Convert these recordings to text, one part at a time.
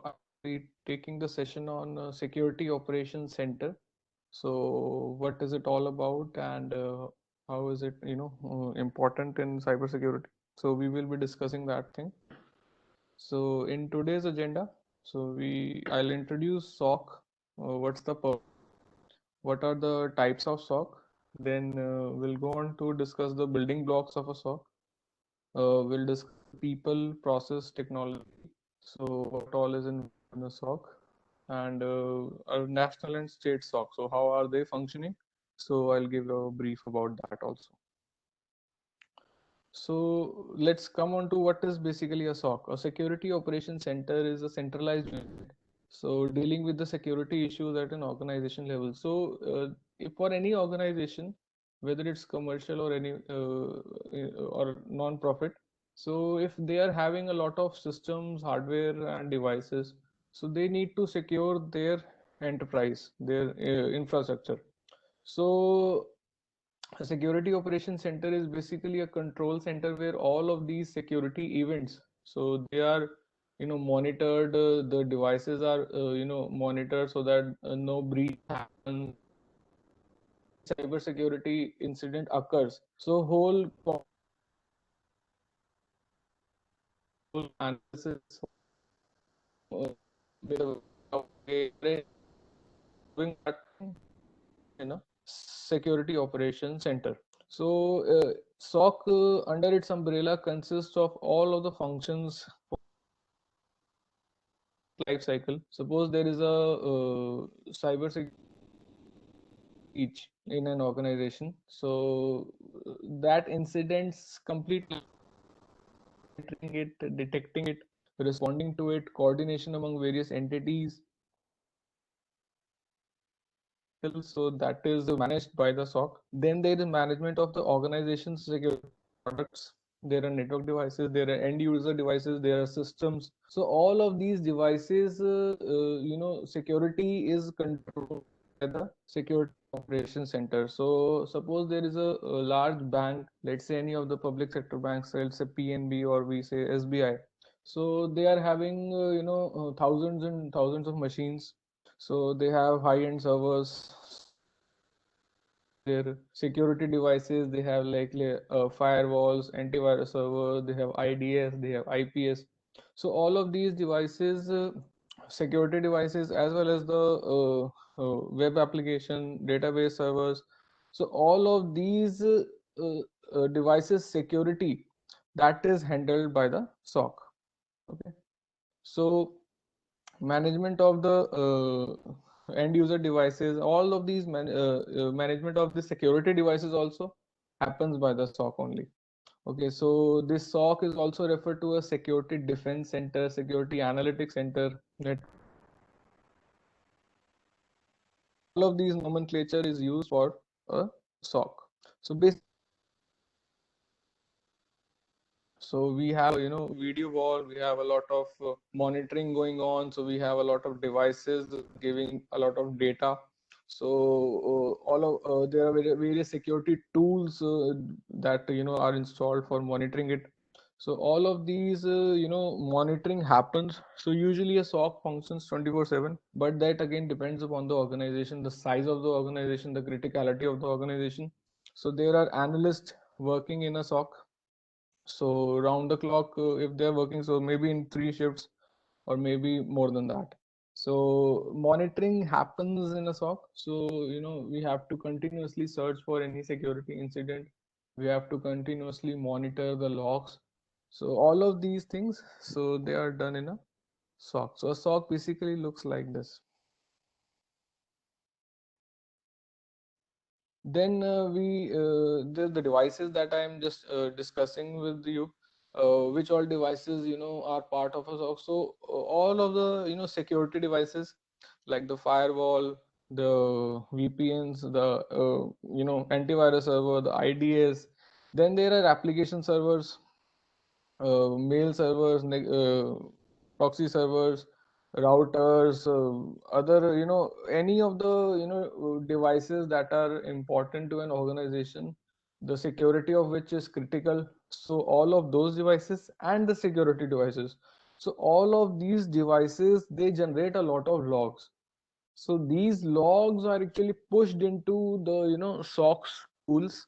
I'll be taking the session on Security Operations Center. So, what is it all about, and how is it, important in cybersecurity? So, we will be discussing that thing. So, in today's agenda, I'll introduce SOC. What's the purpose? What are the types of SOC? Then we'll go on to discuss the building blocks of a SOC. We'll discuss people, process, technology. So what all is in the SOC, and our national and state SOC. So how are they functioning? So I'll give a brief about that also. So let's come on to what is basically a SOC. A Security Operations Center is a centralized unit. So dealing with the security issues at an organization level. So if for any organization, whether it's commercial or any or non-profit, so if they are having a lot of systems, hardware and devices, so they need to secure their enterprise, their infrastructure. So a security operations center is basically a control center where all of these security events, so they are monitored, the devices are monitored so that no breach happens, cyber security incident occurs. So whole analysis uh, with doing that in a security operations center. So SOC under its umbrella consists of all of the functions life cycle. Suppose there is a cyber breach in an organization, so that incidents completely monitoring it, detecting it, responding to it, coordination among various entities. So that is managed by the SOC. Then there is management of the organization's security products. There are network devices, there are end user devices, there are systems. So all of these devices, security is controlled by the security operations center. So suppose there is a large bank, let's say any of the public sector banks, let's say PNB or we say SBI. So they are having thousands and thousands of machines. So they have high-end servers, their security devices, they have like firewalls, antivirus server, they have IDS, they have IPS. So all of these devices, security devices, as well as the web application, database servers. So all of these devices security, that is handled by the SOC. Okay. So management of the end user devices, all of these management of the security devices also happens by the SOC only. Okay, so this SOC is also referred to as security defense center, security analytics center. That all of these nomenclature is used for a SOC. So basically, so we have video wall, we have a lot of monitoring going on, so we have a lot of devices giving a lot of data. So all of there are various security tools that are installed for monitoring it. So all of these monitoring happens. So usually a SOC functions 24/7, but that again depends upon the organization, the size of the organization, the criticality of the organization. So there are analysts working in a SOC, so round the clock, if they're working, so maybe in 3 shifts or maybe more than that. So monitoring happens in a SOC. So we have to continuously search for any security incident. We have to continuously monitor the logs. So all of these things, so they are done in a SOC. So a SOC basically looks like this. Then the devices that I'm just discussing with you, which all devices are part of us. Also all of the security devices like the firewall, the VPNs, the antivirus server, the IDS. Then there are application servers, mail servers, proxy servers, routers, other any of the devices that are important to an organization, the security of which is critical. So all of those devices and the security devices. So all of these devices, they generate a lot of logs. So these logs are actually pushed into the, SOX tools.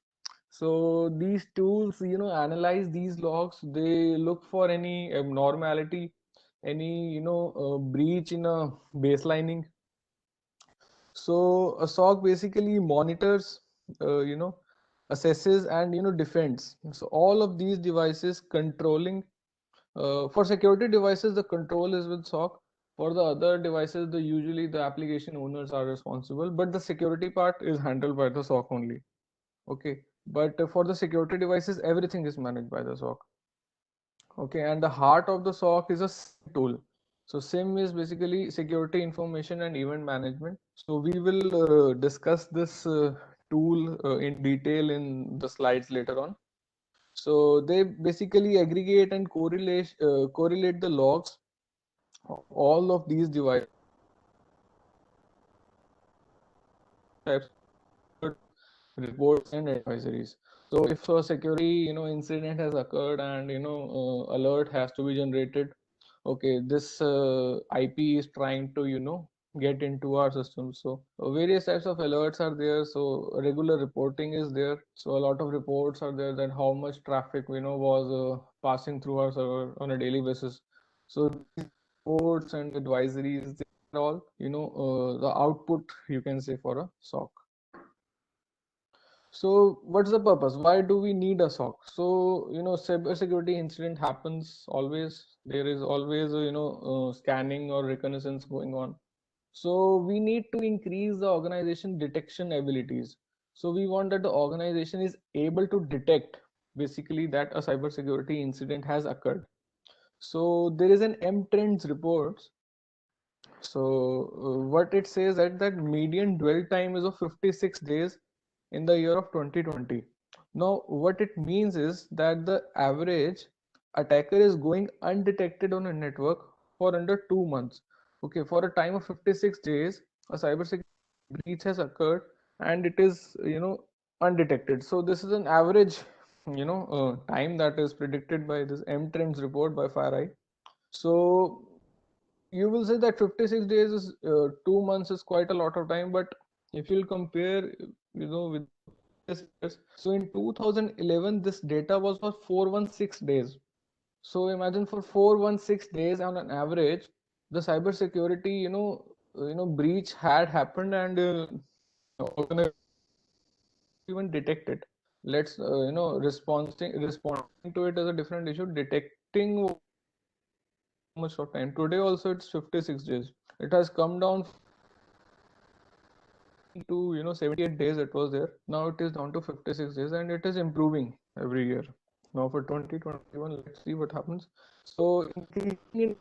So these tools, analyze these logs. They look for any abnormality, any, breach in a baselining. So a SOC basically monitors, assesses and, defends. So all of these devices controlling, for security devices, the control is with SOC. For the other devices, usually the application owners are responsible, but the security part is handled by the SOC only. Okay, but for the security devices, everything is managed by the SOC. Okay, and the heart of the SOC is a SIM tool. So SIM is basically security information and event management. So we will discuss this tool in detail in the slides later on. So they basically aggregate and correlate the logs of all of these devices types of reports and advisories. So if a security, incident has occurred and, alert has to be generated. Okay, this IP is trying to, get into our system. So various types of alerts are there. So regular reporting is there. So a lot of reports are there that how much traffic, was passing through our server on a daily basis. So these reports and advisories, they are all, the output, you can say, for a SOC. So what's the purpose? Why do we need a SOC? So, cybersecurity incident happens always. There is always, scanning or reconnaissance going on. So we need to increase the organization detection abilities. So we want that the organization is able to detect basically that a cybersecurity incident has occurred. So there is an M-Trends report. So what it says that median dwell time is of 56 days in the year of 2020. Now, what it means is that the average attacker is going undetected on a network for under 2 months. Okay, for a time of 56 days, a cybersecurity breach has occurred and it is, undetected. So this is an average, time that is predicted by this M Trends report by FireEye. So you will say that 56 days is 2 months is quite a lot of time, but if you'll compare, with this years, so in 2011 this data was for 416 days. So imagine for 416 days on an average, the cybersecurity, breach had happened and organization even detect it. Let's responding to it as a different issue. Detecting much of time. Today also it's 56 days. It has come down to 78 days it was there. Now it is down to 56 days and it is improving every year. Now for 2021, let's see what happens. So increasing in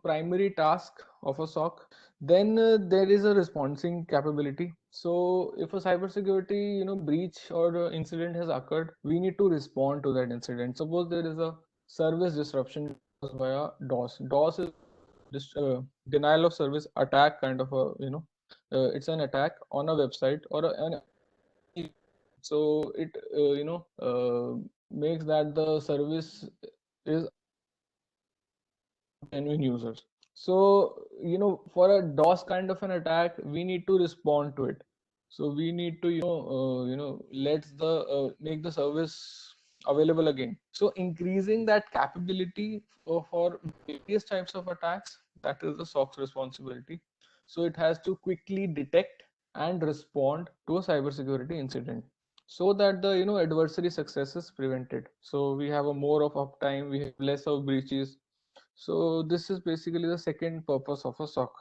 primary task of a SOC, then there is a responding capability. So if a cybersecurity breach or incident has occurred, we need to respond to that incident. Suppose there is a service disruption via DOS. DOS is denial of service attack kind of a it's an attack on a website or an so it makes that the service is genuine users. So, for a DOS kind of an attack, we need to respond to it. So we need to, let the make the service available again. So increasing that capability for various types of attacks, that is the SOC's responsibility. So it has to quickly detect and respond to a cybersecurity incident so that the adversary success is prevented. So we have a more of uptime, we have less of breaches, so this is basically the second purpose of a SOC.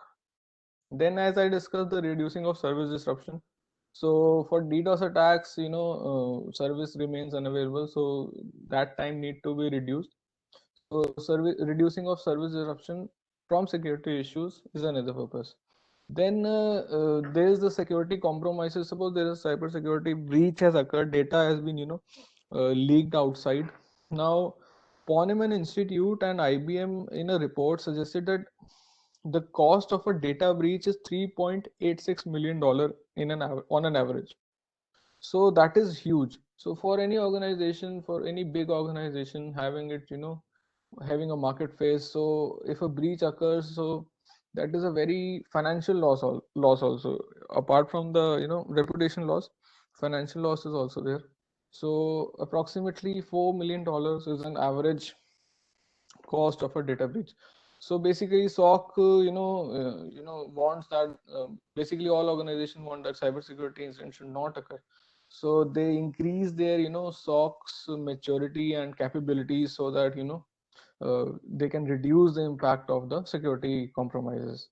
Then as I discussed the reducing of service disruption. So for DDoS attacks, service remains unavailable. So that time need to be reduced. So reducing of service disruption from security issues is another purpose. Then there is the security compromises. Suppose there is a cybersecurity breach has occurred, data has been, leaked outside. Now, Ponemon Institute and IBM in a report suggested that the cost of a data breach is $3.86 million on an average. So that is huge. So for any organization, for any big organization having it, having a market phase. So if a breach occurs, so that is a very financial loss also. Apart from the reputation loss, financial loss is also there. So approximately $4 million is an average cost of a data breach. So basically, SOC, wants that. Basically, all organizations want that cybersecurity incident should not occur. So they increase their, SOC's maturity and capabilities so that they can reduce the impact of the security compromises.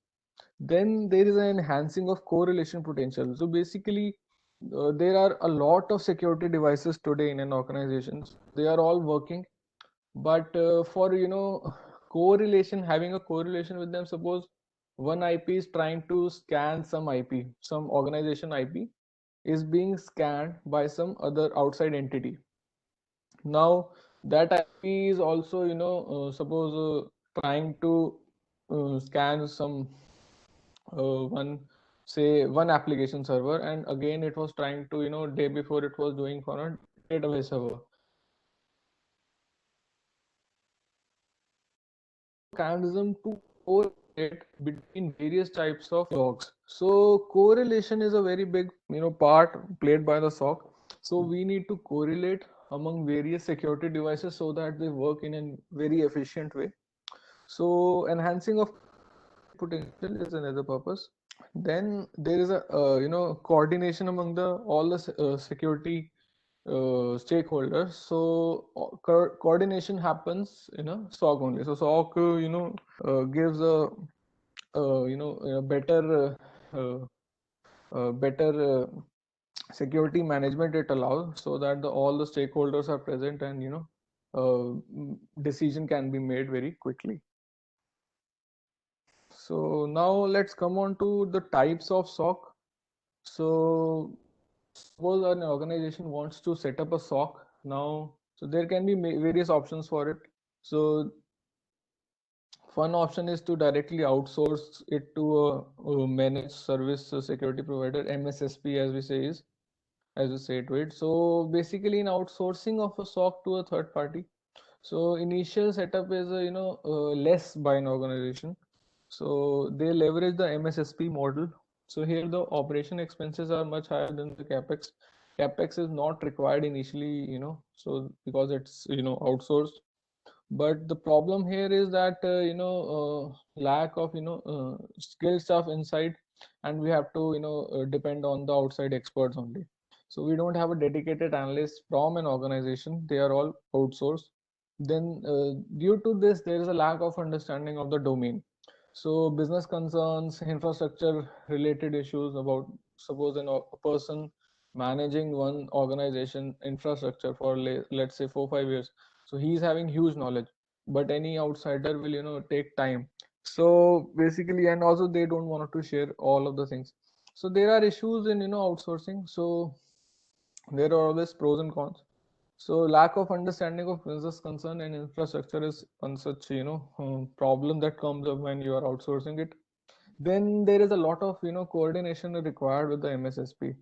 Then there is an enhancing of correlation potential. So basically, there are a lot of security devices today in an organization. They are all working, but for correlation, having a correlation with them, suppose one IP is trying to scan some IP, some organization IP is being scanned by some other outside entity. Now that IP is also suppose trying to scan some one, say, one application server, and again it was trying to day before it was doing for a database server. Mechanism to correlate between various types of logs. So correlation is a very big part played by the SOC. So we need to correlate among various security devices so that they work in a very efficient way. So enhancing of potential is another purpose. Then there is a coordination among the all the security stakeholders. So coordination happens in a SOC only. So SOC gives a better security management it allows, so that all the stakeholders are present, and decision can be made very quickly. So now let's come on to the types of SOC. So suppose an organization wants to set up a SOC now, so there can be various options for it. So one option is to directly outsource it to a managed service security provider, MSSP, as we say to it. So basically, in outsourcing of a SOC to a third party, so initial setup is less by an organization. So they leverage the MSSP model. So here the operation expenses are much higher than the capex. Capex is not required initially, so because it's outsourced. But the problem here is that lack of skill stuff inside, and we have to depend on the outside experts only. So we don't have a dedicated analyst from an organization; they are all outsourced. Then due to this, there is a lack of understanding of the domain. So business concerns, infrastructure related issues about, suppose a person managing one organization infrastructure for let's say 4 5 years. So he's having huge knowledge, but any outsider will take time. So basically, and also they don't want to share all of the things. So there are issues in outsourcing. So there are always pros and cons. So lack of understanding of business concern and infrastructure is one such problem that comes up when you are outsourcing it. Then there is a lot of coordination required with the MSSP.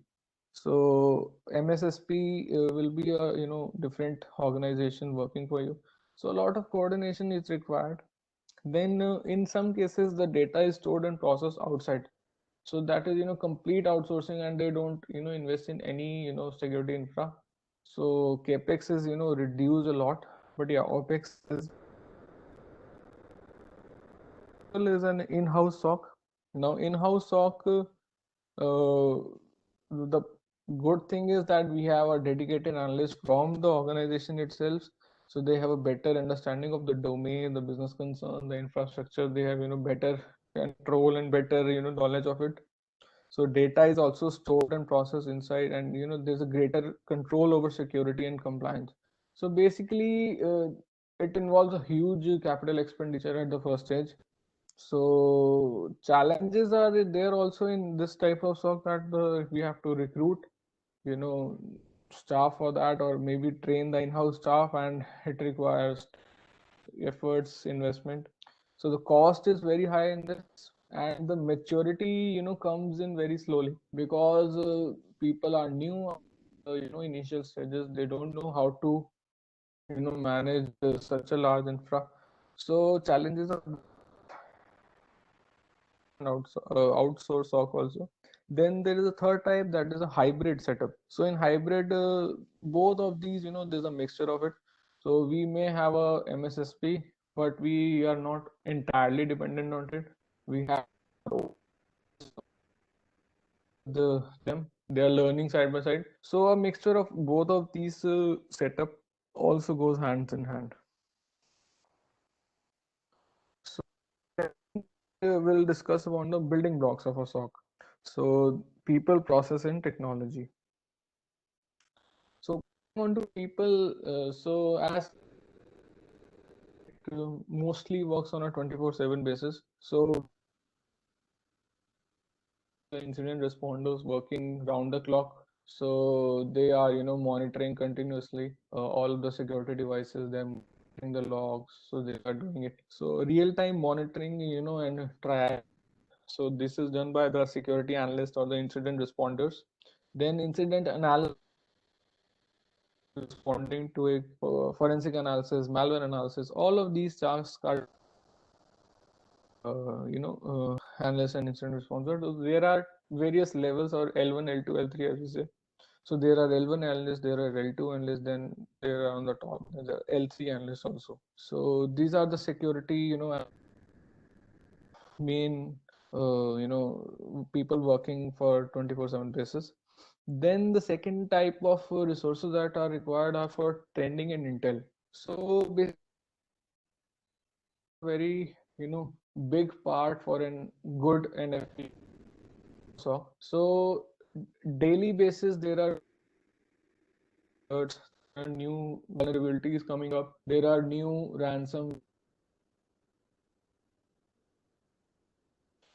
So MSSP will be a different organization working for you. So a lot of coordination is required. Then in some cases the data is stored and processed outside. So that is complete outsourcing, and they don't invest in any security infra. So capex is reduced a lot, but yeah, opex is an in-house SOC. Now in-house SOC, the good thing is that we have a dedicated analyst from the organization itself, so they have a better understanding of the domain, the business concern, the infrastructure. They have better control and better knowledge of it. So data is also stored and processed inside, and there's a greater control over security and compliance. So basically, it involves a huge capital expenditure at the first stage. So challenges are there also in this type of SOC, that we have to recruit you know staff for that, or maybe train the in-house staff, and it requires efforts, investment. So the cost is very high in this, and the maturity comes in very slowly, because people are new, initial stages. They don't know how to manage such a large infra. So challenges of outsource SOC also. Then there is a third type, that is a hybrid setup. So in hybrid, both of these, there's a mixture of it. So we may have a MSSP, but we are not entirely dependent on it. We have they are learning side by side. So a mixture of both of these setup also goes hands in hand. So we'll discuss about the building blocks of a SOC. So people, process, and technology. So on to people, so as mostly works on a 24/7 basis. So the incident responders working round the clock. So they are, monitoring continuously all of the security devices, they're monitoring the logs, so they are doing it. So real-time monitoring, and triage. So this is done by the security analyst or the incident responders. Then incident analysis, responding to a forensic analysis, malware analysis. All of these tasks are, analyst and incident responder. So there are various levels, or L1, L2, L3, as we say. So there are L1 analysts, there are L2 analysts, then there are on the top the L3 analysts also. So these are the security, main, people working for 24/7 basis. Then the second type of resources that are required are for trending and intel. So basically, very, big part for an good and efficient SOC. So daily basis there are alerts, there are new vulnerabilities coming up, there are new ransom.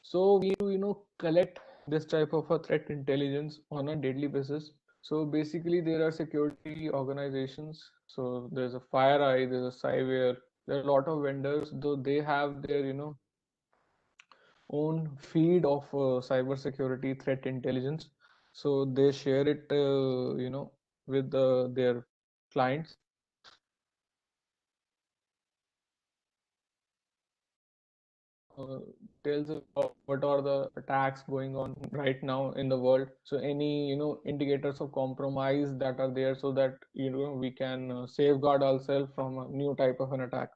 So we need to, collect this type of a threat intelligence on a daily basis. So basically there are security organizations. So there's a FireEye, there's a Cyber, there are a lot of vendors, though they have their, own feed of cyber security threat intelligence. So they share it, with their clients. uh, Tells about what are the attacks going on right now in the world. So any, indicators of compromise that are there, so that, we can safeguard ourselves from a new type of an attack.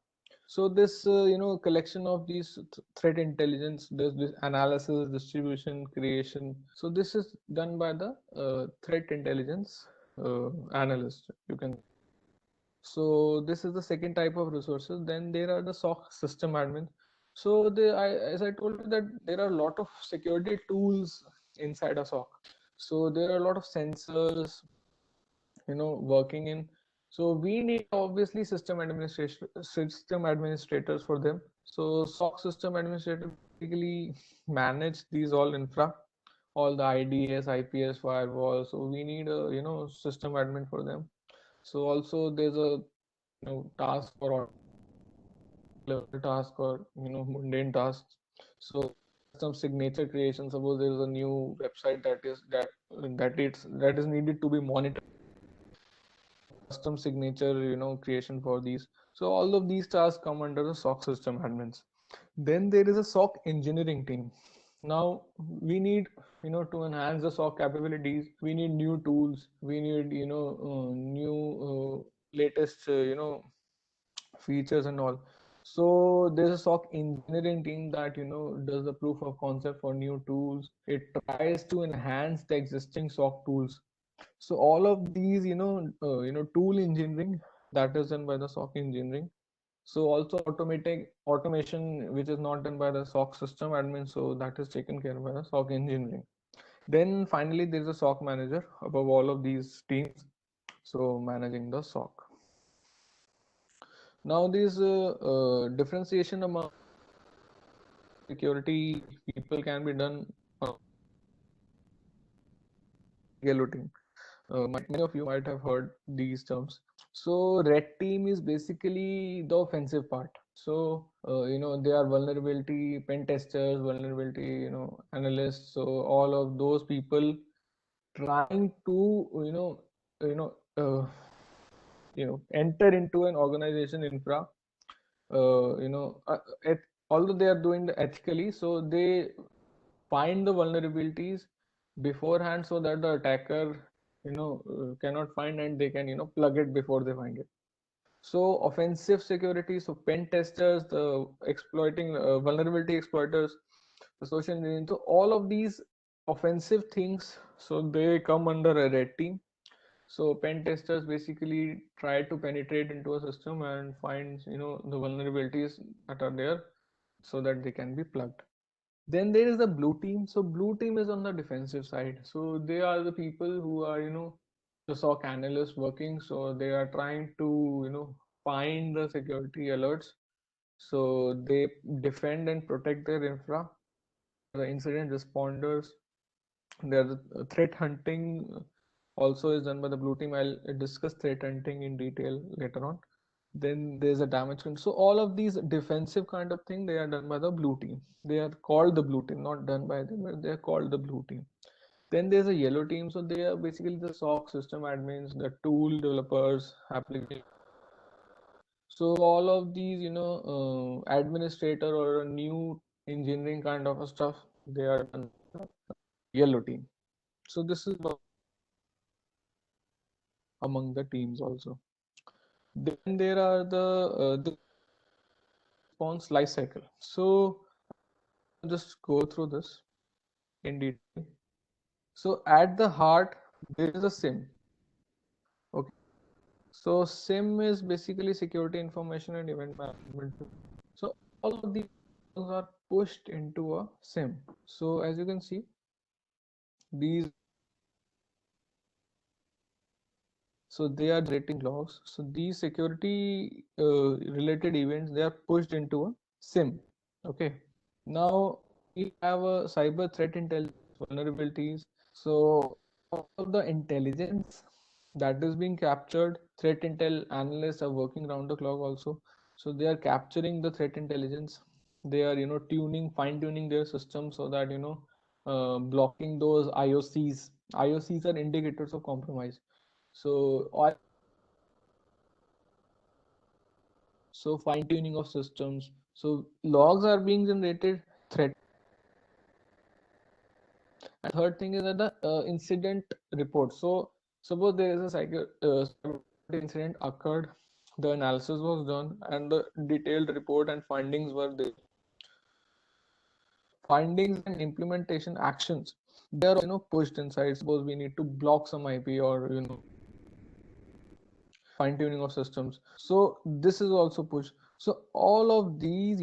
So this, collection of these threat intelligence, this analysis, distribution, creation. So this is done by the threat intelligence analyst, you can. So this is the second type of resources. Then there are the SOC system admin. So as I told you, that there are a lot of security tools inside a SOC. So there are a lot of sensors, working in. So we need obviously system administrators for them. So SOC system administrator basically manage these all infra, all the IDS, IPS, firewall. So we need a, system admin for them. So also there's a, task for level task, or, mundane tasks. So some signature creation. Suppose there is a new website that is needed to be monitored. Custom signature, creation for these. So all of these tasks come under the SOC system admins. Then there is a SOC engineering team. Now we need, to enhance the SOC capabilities. We need new tools. We need, new latest, features and all. So there's a SOC engineering team that, does the proof of concept for new tools. It tries to enhance the existing SOC tools. So all of these, tool engineering, that is done by the SOC engineering. So also automation, which is not done by the SOC system admin, so that is taken care of by the SOC engineering. Then finally there is a SOC manager above all of these teams, so managing the SOC. Now this differentiation among security people can be done looting. Many of you might have heard these terms. So red team is basically the offensive part. So they are vulnerability pen testers, vulnerability, analysts. So all of those people trying to, enter into an organization infra although they are doing the ethically, so they find the vulnerabilities beforehand so that the attacker cannot find, and they can plug it before they find it. So offensive security, so pen testers, the exploiting vulnerability exploiters, the social engineering, so all of these offensive things, so they come under a red team. So pen testers basically try to penetrate into a system and find the vulnerabilities that are there so that they can be plugged. Then there is the blue team. So blue team is on the defensive side. So they are the people who are, the SOC analysts working. So they are trying to, find the security alerts. So they defend and protect their infra. The incident responders. There's threat hunting also is done by the blue team. I'll discuss threat hunting in detail later on. Then there's a damage control. So all of these defensive kind of thing, they are done by the blue team. They are called the blue team, not done by them, but they are called the blue team. Then there's a yellow team. So they are basically the SOC system admins, the tool developers, application. So all of these, administrator or a new engineering kind of a stuff, they are done by the yellow team. So this is among the teams also. Then there are the response life cycle. So just go through this in detail. So at the heart there is a SIM. Okay. So SIM is basically security information and event management. So all of these are pushed into a SIM. So as you can see, these so they are generating logs. So these security related events, they are pushed into a SIM. Okay. Now we have a cyber threat intelligence vulnerabilities. So all of the intelligence that is being captured, threat intel analysts are working round the clock also. So they are capturing the threat intelligence. They are tuning, fine tuning their system so that blocking those IOCs. IOCs are indicators of compromise. So fine tuning of systems. So logs are being generated, threat. And third thing is that the incident report. So suppose there is a cyber incident occurred, the analysis was done, and the detailed report and findings were there. Findings and implementation actions, they are pushed inside. Suppose we need to block some IP or fine tuning of systems. So this is also pushed. So all of these,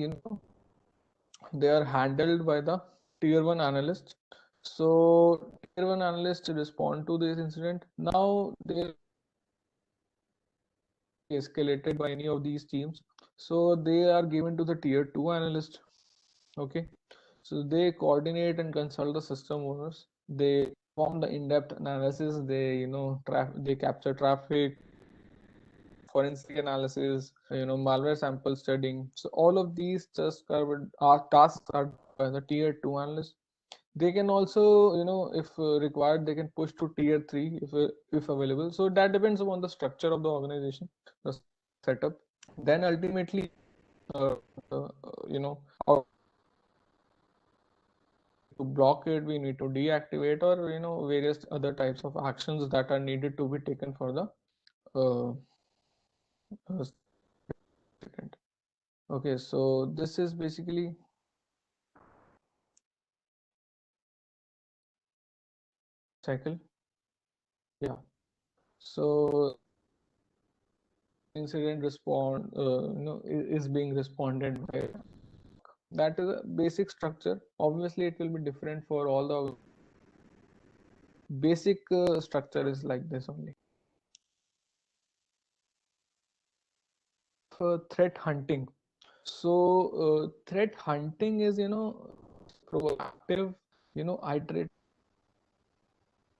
they are handled by the tier 1 analyst. So tier 1 analyst respond to this incident. Now they escalated by any of these teams, so they are given to the tier 2 analyst. Okay, so they coordinate and consult the system owners. They perform the in-depth analysis. They they capture traffic, forensic analysis, malware sample studying. So all of these tasks are by the tier 2 analyst. They can also if required, they can push to tier 3 if available. So that depends upon the structure of the organization, the setup. Then ultimately uh, uh, you know how to block it, we need to deactivate, or various other types of actions that are needed to be taken for the uh, incident. Okay, so this is basically cycle. Yeah, so incident respond is being responded by. That is a basic structure. Obviously it will be different for all the basic structure is like this only. Threat hunting. So threat hunting is proactive iterate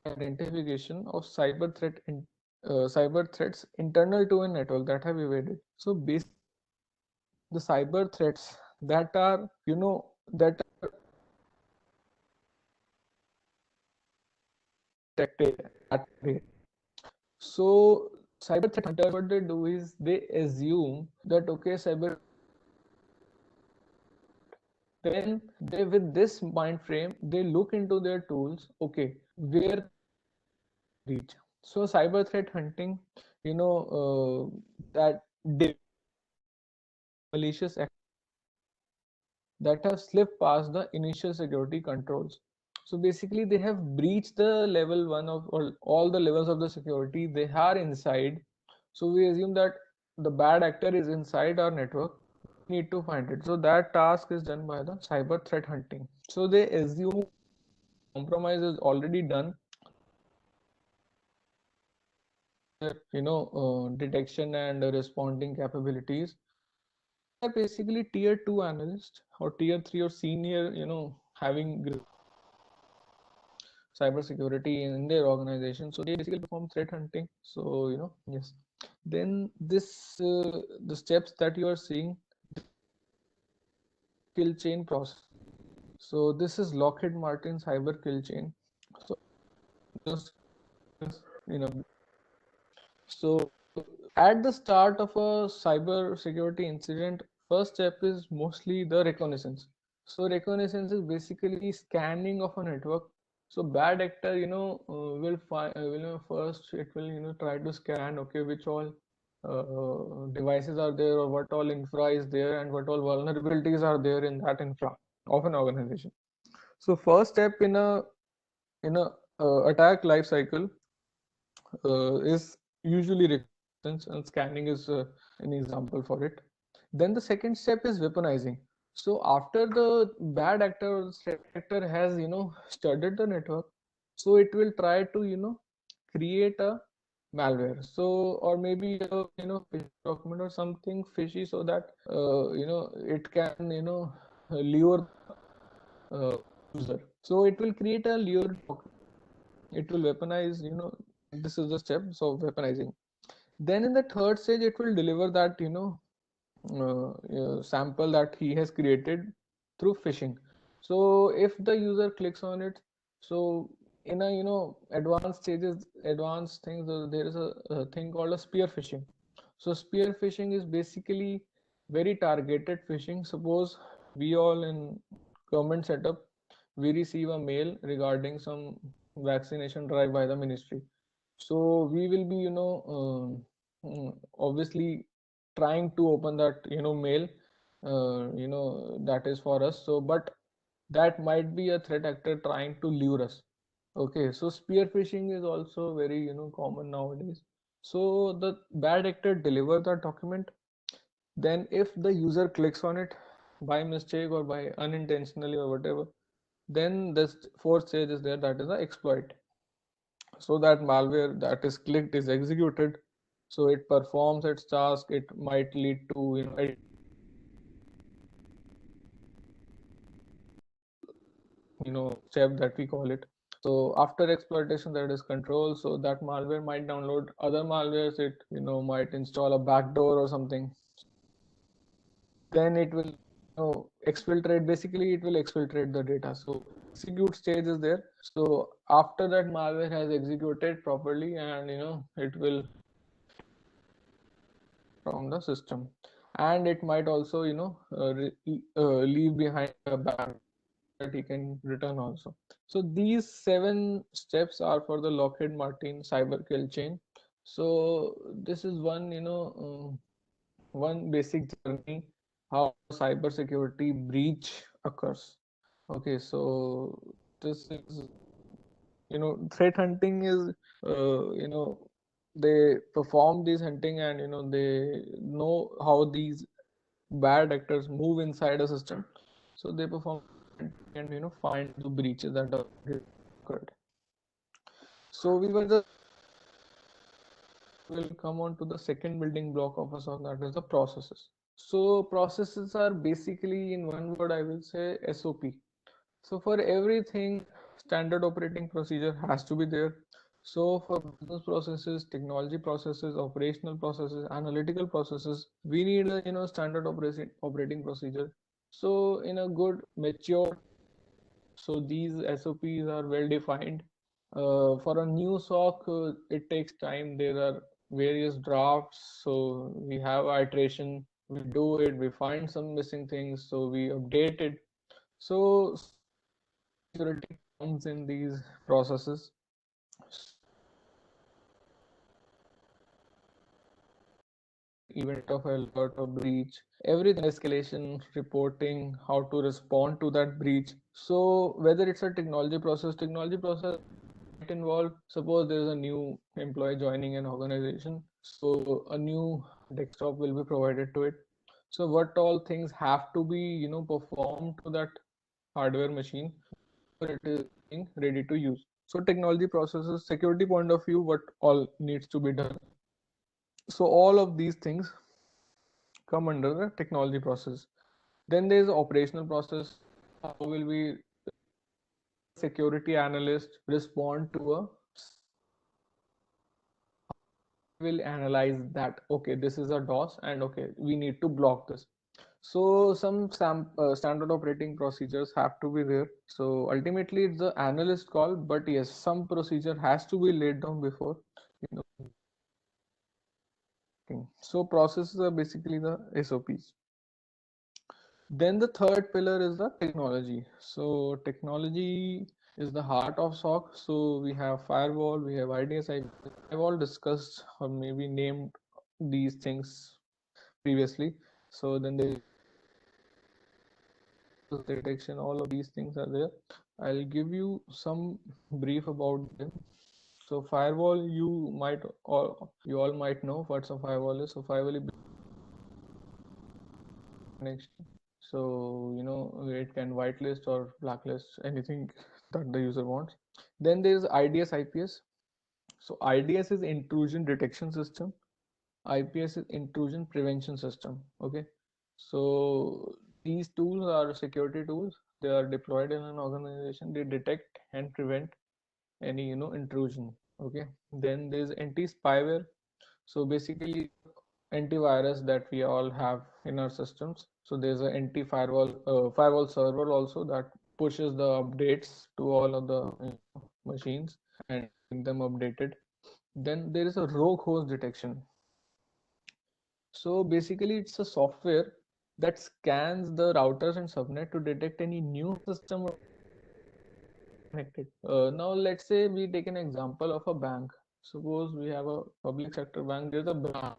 identification of cyber threats internal to a network that have evaded. So basically the cyber threats that are that are detected at rate. So cyber threat hunters, what they do is they assume that okay, cyber then they, with this mind frame, they look into their tools. Okay, where reach? So cyber threat hunting, you know, that malicious that have slipped past the initial security controls. So basically, they have breached the level one of all the levels of the security. They are inside. So we assume that the bad actor is inside our network. We need to find it. So that task is done by the cyber threat hunting. So they assume compromise is already done. Detection and responding capabilities. They're basically tier two analysts or tier three or senior, having cybersecurity in their organization. So they basically perform threat hunting. So yes. Then this the steps that you are seeing, kill chain process. So this is Lockheed Martin cyber kill chain. So just you know so at the start of a cyber security incident, first step is mostly the reconnaissance. So reconnaissance is basically scanning of a network. So bad actor, will find, first it will, try to scan, okay, which all devices are there or what all infra is there and what all vulnerabilities are there in that infra of an organization. So first step in a attack life cycle is usually reconnaissance, and scanning is an example for it. Then the second step is weaponizing. So after the bad actor or threat actor has studied the network, so it will try to create a malware. So or maybe a phishing document or something fishy, so that it can lure user. So it will create a lure document. It will weaponize. This is the steps of weaponizing. Then in the third stage, it will deliver that sample that he has created through phishing. So if the user clicks on it, so in a advanced stages, advanced things, there is a thing called a spear phishing. So spear phishing is basically very targeted phishing. Suppose we all in government setup, we receive a mail regarding some vaccination drive by the ministry. So we will be obviously trying to open that mail, that is for us. So but that might be a threat actor trying to lure us. Okay, so spear phishing is also very common nowadays. So the bad actor deliver the document. Then if the user clicks on it by mistake or by unintentionally or whatever, then this fourth stage is there, that is the exploit. So that malware that is clicked is executed, so it performs its task. It might lead to step that we call it. So after exploitation, there is control. So that malware might download other malwares. It might install a backdoor or something. Then it will exfiltrate. Basically it will exfiltrate the data. So execute stage is there. So after that malware has executed properly, and it will from the system, and it might also leave behind a bad that he can return also. So these 7 steps are for the Lockheed Martin cyber kill chain. So this is one one basic journey how cyber security breach occurs. Okay, so this is threat hunting is they perform this hunting, and they know how these bad actors move inside a system. So they perform and find the breaches that occurred. So we were just will come on to the second building block of a SOC, that is the processes. So processes are basically, in one word I will say, SOP. So for everything, standard operating procedure has to be there. So for business processes, technology processes, operational processes, analytical processes, we need a standard operating procedure. So in a good mature, so these SOPs are well defined. For a new SOC, it takes time. There are various drafts, so we have iteration. We do it. We find some missing things, so we update it. So security comes in these processes. Event of alert or breach, everything, escalation, reporting, how to respond to that breach. So whether it's a technology process might involve, suppose there is a new employee joining an organization, so a new desktop will be provided to it. So what all things have to be, performed to that hardware machine for it is being ready to use. So technology processes, security point of view, what all needs to be done. So all of these things come under the technology process. Then there is operational process. How will we security analyst respond to a, will analyze that okay, this is a DOS and okay, we need to block this. So some standard operating procedures have to be there. So ultimately it's the analyst call, but yes, some procedure has to be laid down before, you know. So processes are basically the SOPs. Then the third pillar is the technology. So technology is the heart of SOC. So we have firewall, we have IDS. I've all discussed or maybe named these things previously. So then the detection, all of these things are there. I'll give you some brief about them. So firewall, you all might know what a firewall is. So firewall is connection. So it can whitelist or blacklist anything that the user wants. Then there is IDS IPS. So IDS is intrusion detection system. IPS is intrusion prevention system. Okay. So these tools are security tools. They are deployed in an organization. They detect and prevent any intrusion. Okay. Then there is anti-spyware. So basically antivirus that we all have in our systems. So there's an firewall server also that pushes the updates to all of the machines and keep them updated. Then there is a rogue host detection. So basically it's a software that scans the routers and subnet to detect any new system connected. Now let's say we take an example of a bank. Suppose we have a public sector bank. There's a branch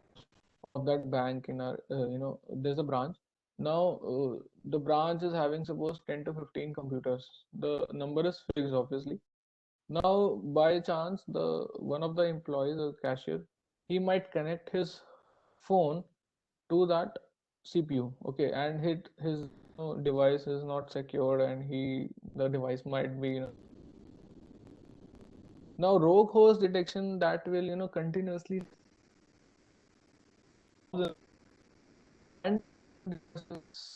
of that bank in our, there's a branch. Now the branch is having suppose 10 to 15 computers. The number is fixed, obviously. Now by chance, the one of the employees, the cashier, he might connect his phone to that CPU. Okay, and his device is not secured, and the device might be now rogue host detection that will continuously and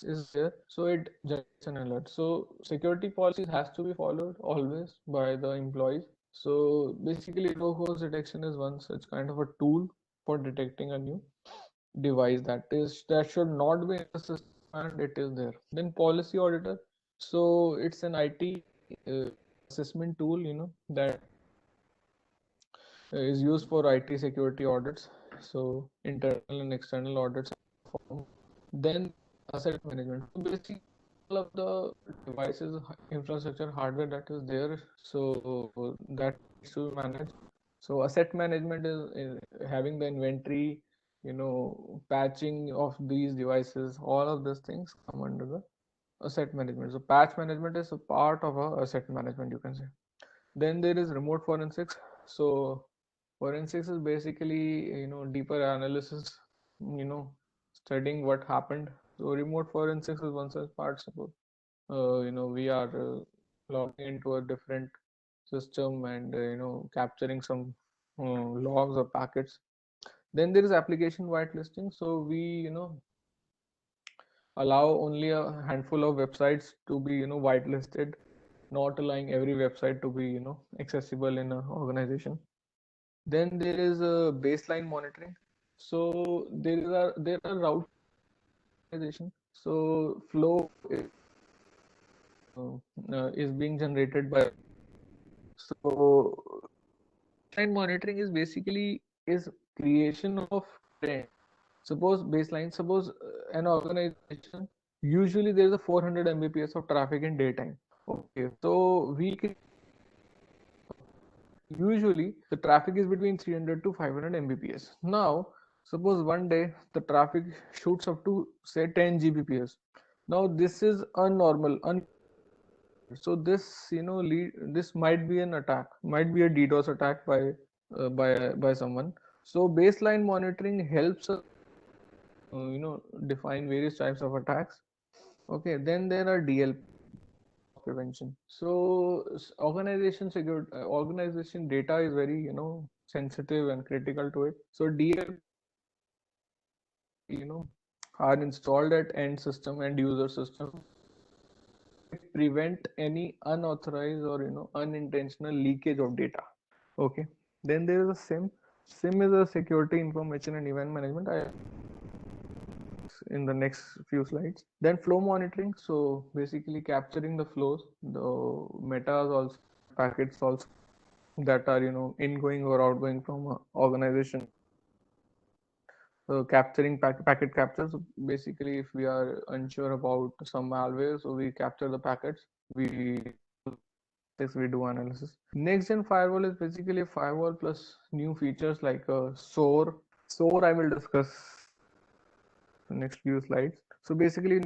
is there, so it generates an alert. So security policies has to be followed always by the employees. So basically rogue host detection is one such kind of a tool for detecting a new device that should not be in the system and it is there. Then policy auditor, so it's an IT assessment tool that is used for IT security audits. So internal and external audits. Then asset management. So basically all of the devices, infrastructure, hardware that is there. So that needs to be managed. So asset management is having the inventory, patching of these devices. All of these things come under the asset management. So patch management is a part of a asset management, you can say. Then there is remote forensics. So forensics is basically deeper analysis, studying what happened. So remote forensics is one such part. Suppose we are logging into a different system and capturing some logs or packets. Then there is application whitelisting. So we allow only a handful of websites to be whitelisted, not allowing every website to be accessible in an organization. Then there is a baseline monitoring. So there are route organization. So flow is being generated by. So baseline monitoring is basically is creation of trend. Suppose baseline. Suppose an organization Usually there is a 400 Mbps of traffic in daytime. Okay, so we can usually the traffic is between 300 to 500 Mbps. Now, suppose one day the traffic shoots up to say 10 Gbps. Now this is unnormal, so this this might be an attack, might be a DDoS attack by someone. So baseline monitoring helps us define various types of attacks. Okay, then there are DLP prevention. So organization data is very sensitive and critical to it. So DLP are installed at end system and user system, prevent any unauthorized or unintentional leakage of data. Okay, then there is a SIM is a security information and event management. I in the next few slides. Then flow monitoring, so basically capturing the flows, the metas also, packets also that are ingoing or outgoing from organization. So capturing packet capture. So basically, if we are unsure about some malware, so we capture the packets, we do analysis. Next gen firewall is basically a firewall plus new features like SOAR. SOAR I will discuss in the next few slides. So basically,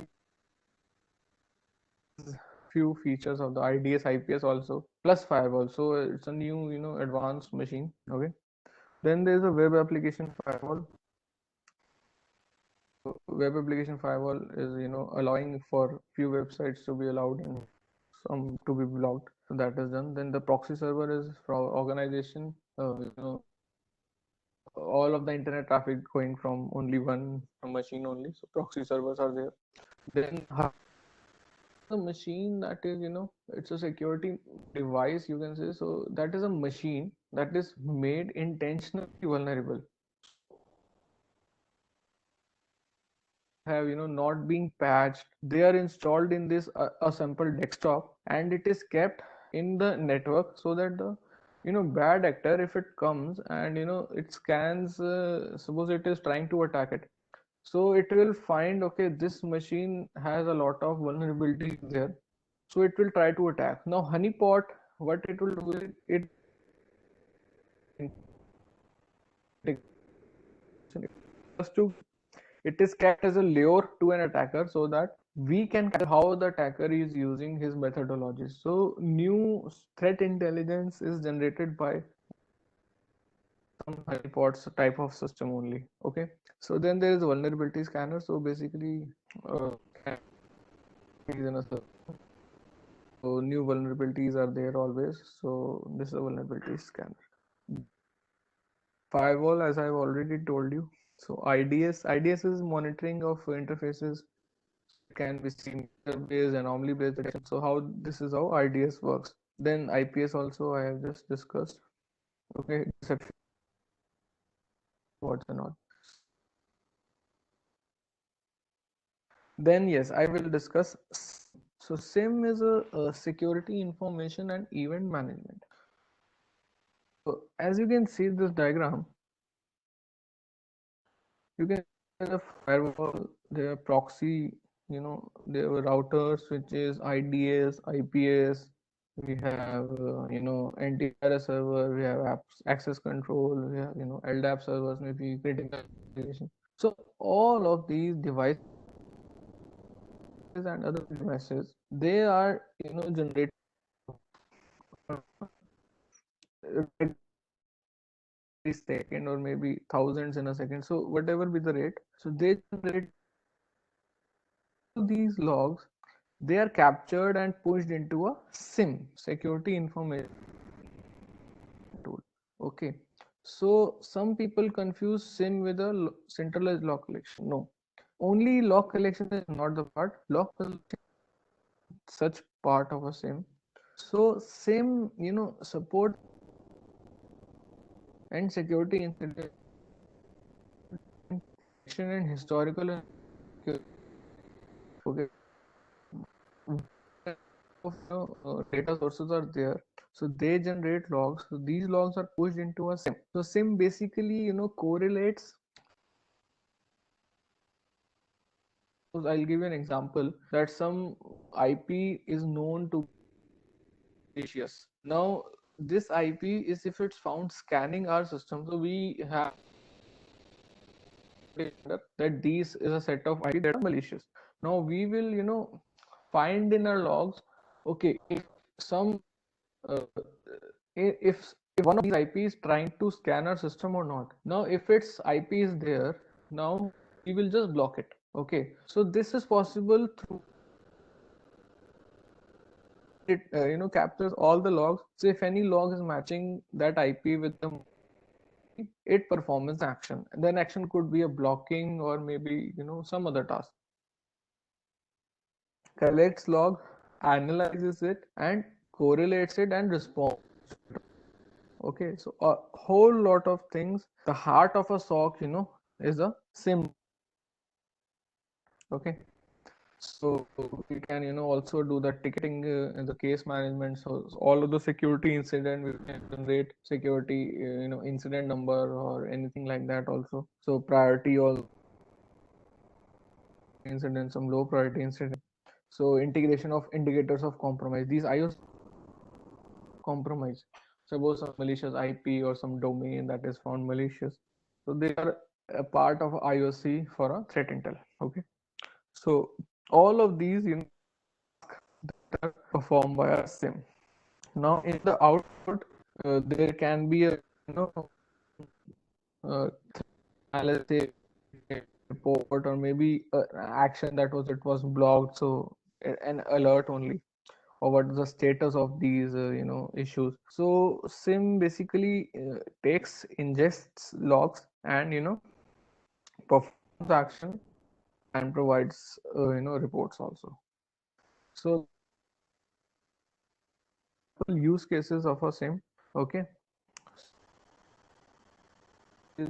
few features of the IDS IPS also plus firewall. So it's a new advanced machine. Okay. Then there's a web application firewall. Web application firewall is allowing for few websites to be allowed and some to be blocked. So that is done. Then the proxy server is for organization. All of the internet traffic going from only one machine only. So proxy servers are there. Then the machine that is it's a security device, you can say. So that is a machine that is made intentionally vulnerable, have not being patched. They are installed in this a simple desktop, and it is kept in the network so that the bad actor, if it comes and it scans, suppose it is trying to attack it, so it will find, okay, this machine has a lot of vulnerability there, so it will try to attack. Now honeypot, what it will do is it to it is kept as a lure to an attacker so that we can capture how the attacker is using his methodologies. So new threat intelligence is generated by some honeypots type of system only. Okay, so then there is vulnerability scanner. So basically so new vulnerabilities are there always. So this is a vulnerability scanner. Firewall, as I've already told you. So IDS is monitoring of interfaces. It can be seen based, anomaly based detection. So how this is how IDS works. Then IPS also I have just discussed. Okay, deception, what's and all. Then yes, I will discuss. So SIM is a security information and event management. So as you can see this diagram, you can see the firewall, there are proxy, there were routers, switches, IDS, IPS. We have antivirus server, we have apps access control, we have LDAP servers, maybe critical application. So all of these devices and other devices, they are generated every second or maybe thousands in a second. So whatever be the rate, so they generate these logs, they are captured and pushed into a SIM, security information tool. Okay, so some people confuse SIM with a centralized log collection. No, only log collection is not the part. Log collection is such part of a SIM. So SIM, support and security incident and historical and okay. Data sources are there, so they generate logs. So these logs are pushed into a SIM. So SIM basically correlates I'll give you an example that some IP is known to malicious. Now, this IP is if it's found scanning our system, so we have that these is a set of IP that are malicious. Now we will, find in our logs, okay, if some uh, if one of these IP is trying to scan our system or not. Now, if its IP is there, now we will just block it. Okay, so this is possible through it, captures all the logs. So if any log is matching that IP with the it performs action. And then action could be a blocking or maybe some other task. Collects log, analyzes it, and correlates it and responds. Okay, so a whole lot of things. The heart of a SOC, is a SIM. Okay, so we can, also do the ticketing and the case management. So all of the security incident, we can generate security, incident number or anything like that also. So priority all incident, some low priority incident. So integration of indicators of compromise. These IOs compromise. Suppose some malicious IP or some domain that is found malicious. So they are a part of IOC for a threat intel. Okay. So all of these are performed by a SIM. Now in the output, there can be a uh, let's say report or maybe action that was it was blocked. So an alert only or what is the status of these issues. So SIM basically takes ingests logs and performs action and provides reports also. So use cases of a SIM. Okay,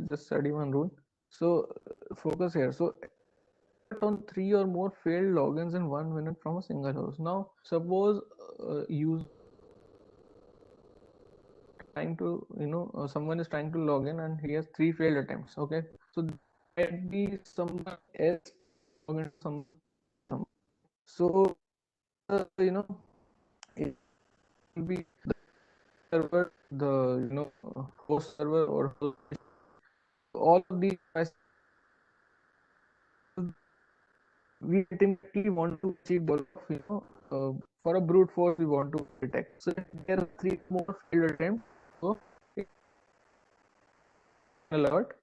just study one rule. So focus here. So on 3 or more failed logins in 1 minute from a single host. Now suppose use trying to someone is trying to log in and he has 3 failed attempts. Okay, so might be someone else login some. So it will be the server, the host server or host. All of these we ultimately want to achieve goal of for a brute force we want to detect. So if there are 3 more failed attempts, so alert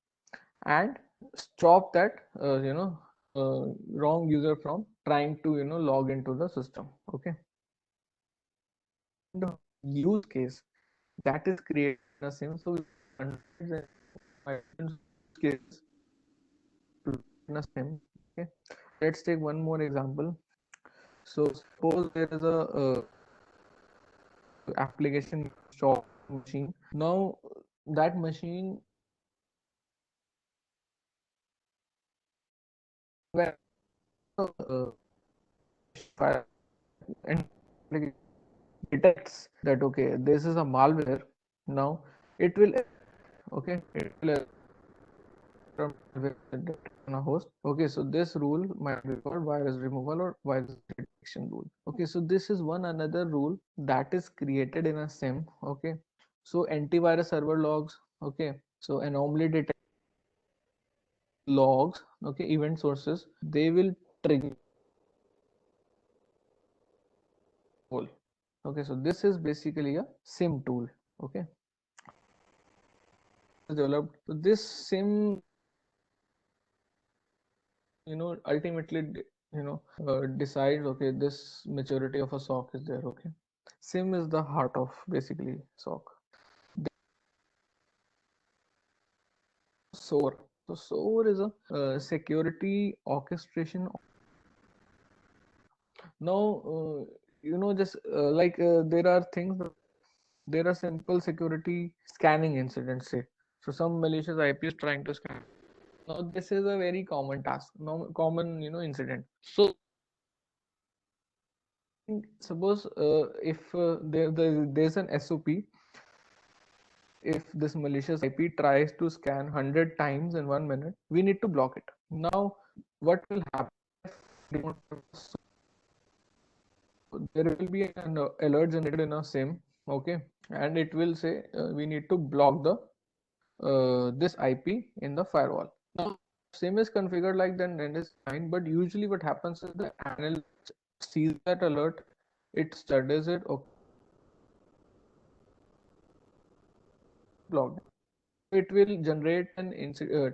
and stop that wrong user from trying to log into the system. Okay, the use case that is created in a SIM. So hundreds and cases in a SIM. Okay, let's take one more example. So suppose there is a application shop machine. Now that machine where and detects that okay this is a malware. Now it will it will from on a host. Okay, so this rule might be called virus removal or virus detection rule. Okay, so this is one another rule that is created in a SIM. Okay, so antivirus server logs. Okay, so anomaly detect logs. Okay, event sources, they will trigger. Okay, so this is basically a SIM tool. Okay, developed. So this SIM ultimately decides okay this maturity of a SOC is there. Okay, SIM is the heart of basically SOC. SOAR. So SOAR is a security orchestration. Now just like there are things, there are simple security scanning incidents, say. So some malicious IP is trying to scan. Now this is a very common task, common incident. So suppose if there's an SOP, if this malicious IP tries to scan 100 times in 1 minute, we need to block it. Now what will happen? So there will be an alert generated in a SIM, okay, and it will say we need to block the this IP in the firewall. Now, SIM is configured like that, then is fine. But usually, what happens is the analyst sees that alert, it studies it, okay, blocked. It will generate an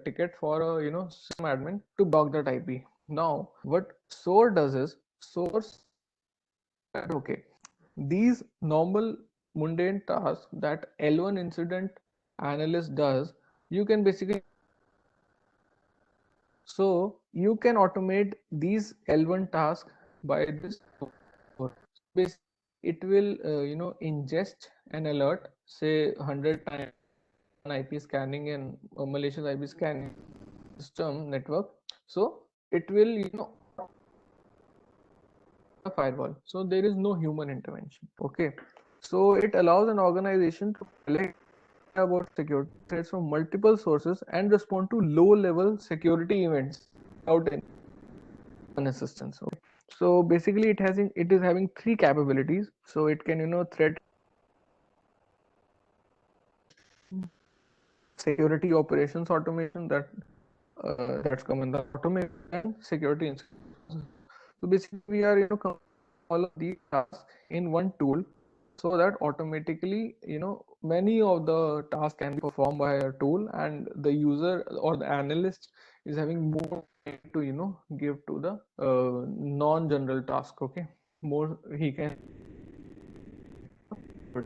ticket for a SIM admin to block that IP. Now, what SOAR does is source that okay, these normal mundane tasks that L1 incident analyst does, you can basically so you can automate these L1 tasks by this SOAR. Basically, it will ingest an alert, say 100 times IP scanning and malicious IP scanning system network. So it will a firewall. So there is no human intervention. Okay. So it allows an organization to collect about security threats from multiple sources and respond to low-level security events without any assistance. Okay. So basically, it is having three capabilities. So it can threat security operations automation that's come in the automation and security. So basically, we are all of these tasks in one tool, so that automatically many of the tasks can be performed by a tool, and the user or the analyst is having more time to give to the non-general task. Okay, more he can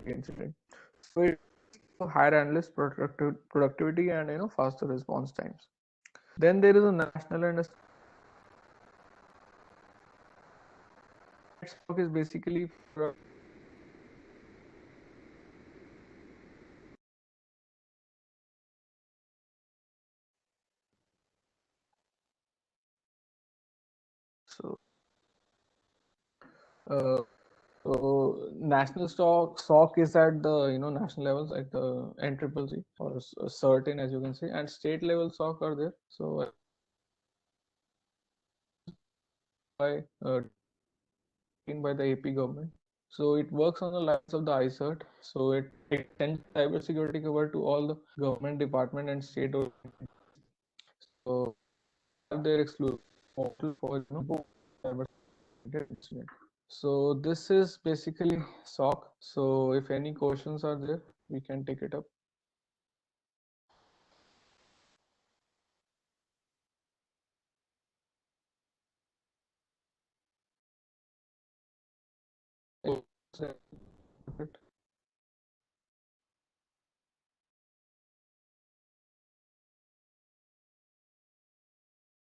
incident. So it higher analyst productivity and faster response times. Then there is a national and a stock is basically for so uh, so national stock is at the national levels like the NCCC or certain as you can say, and state level stock are there. So by by the AP government. So it works on the lines of the ICERT. So it extends cybersecurity cover to all the government department and state. So their exclusive portal for cybersecurity incident. So this is basically SOC. So if any questions are there, we can take it up.